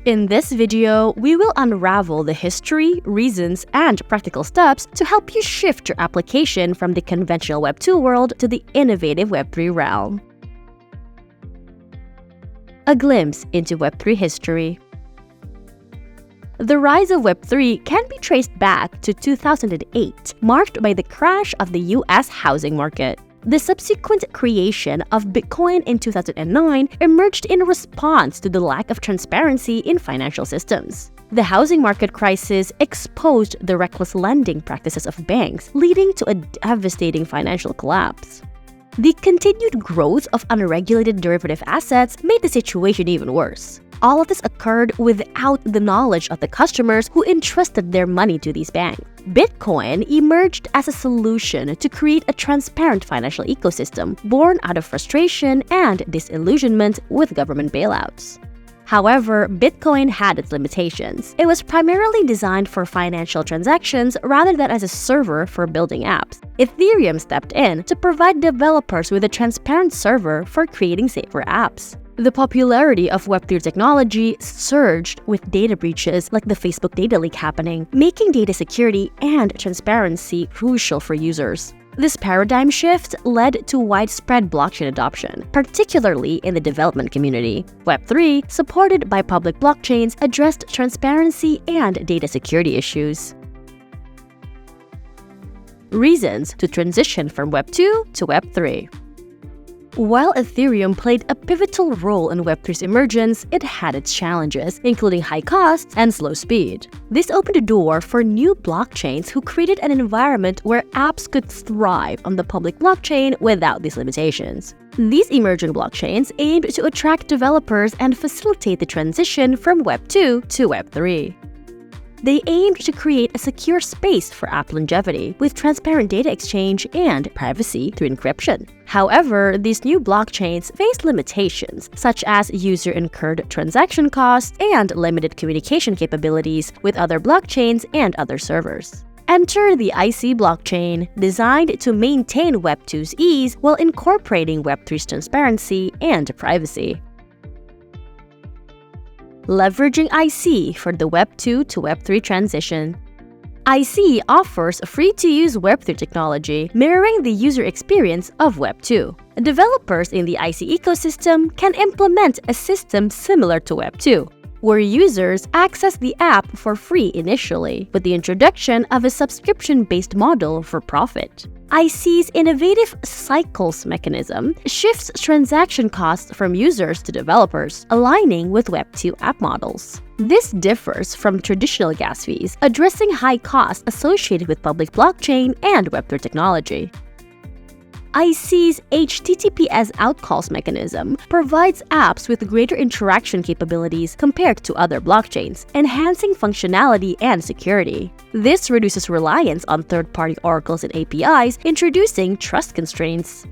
In this video, we will unravel the history, reasons, and practical steps to help you shift your application from the conventional Web2 world to the innovative Web3 realm. A glimpse into Web3 history. The rise of Web3 can be traced back to 2008, marked by the crash of the US housing market. The subsequent creation of Bitcoin in 2009 emerged in response to the lack of transparency in financial systems. The housing market crisis exposed the reckless lending practices of banks, leading to a devastating financial collapse. The continued growth of unregulated derivative assets made the situation even worse. All of this occurred without the knowledge of the customers who entrusted their money to these banks. Bitcoin emerged as a solution to create a transparent financial ecosystem born out of frustration and disillusionment with government bailouts. However, Bitcoin had its limitations. It was primarily designed for financial transactions rather than as a server for building apps. Ethereum stepped in to provide developers with a transparent server for creating safer apps. The popularity of Web3 technology surged with data breaches like the Facebook data leak happening, making data security and transparency crucial for users. This paradigm shift led to widespread blockchain adoption, particularly in the development community. Web3, supported by public blockchains, addressed transparency and data security issues. Reasons to transition from Web2 to Web3. While Ethereum played a pivotal role in Web3's emergence, it had its challenges, including high costs and slow speed. This opened a door for new blockchains who created an environment where apps could thrive on the public blockchain without these limitations. These emerging blockchains aimed to attract developers and facilitate the transition from Web2 to Web3. They aimed to create a secure space for app longevity with transparent data exchange and privacy through encryption. However, these new blockchains faced limitations, such as user-incurred transaction costs and limited communication capabilities with other blockchains and other servers. Enter the IC blockchain, designed to maintain Web2's ease while incorporating Web3's transparency and privacy. Leveraging IC for the Web2 to Web3 transition. IC offers free-to-use Web3 technology, mirroring the user experience of Web2. Developers in the IC ecosystem can implement a system similar to Web2, where users access the app for free initially, with the introduction of a subscription-based model for profit. IC's innovative cycles mechanism shifts transaction costs from users to developers, aligning with Web2 app models. This differs from traditional gas fees, addressing high costs associated with public blockchain and Web3 technology. IC's HTTPS outcalls mechanism provides apps with greater interaction capabilities compared to other blockchains, enhancing functionality and security. This reduces reliance on third-party oracles and APIs, introducing trust constraints.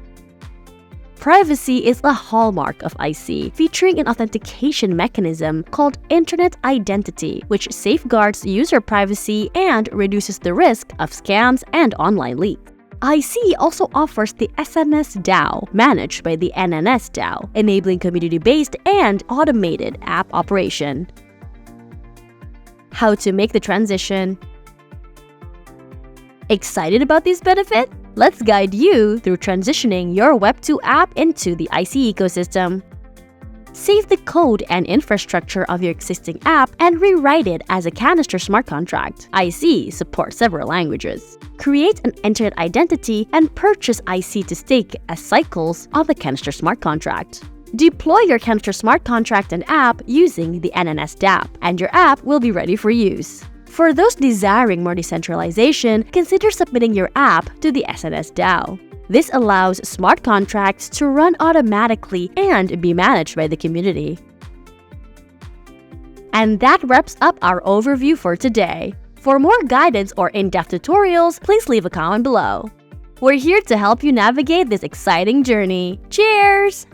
Privacy is a hallmark of IC, featuring an authentication mechanism called Internet Identity, which safeguards user privacy and reduces the risk of scams and online leaks. IC also offers the SNS DAO, managed by the NNS DAO, enabling community-based and automated app operation. How to make the transition. Excited about these benefits? Let's guide you through transitioning your Web2 app into the IC ecosystem. Save the code and infrastructure of your existing app and rewrite it as a Canister smart contract. IC supports several languages. Create an internet identity and purchase IC to stake as cycles of the Canister smart contract. Deploy your Canister smart contract and app using the NNS DApp, and your app will be ready for use. For those desiring more decentralization, consider submitting your app to the SNS DAO. This allows smart contracts to run automatically and be managed by the community. And that wraps up our overview for today. For more guidance or in-depth tutorials, please leave a comment below. We're here to help you navigate this exciting journey. Cheers!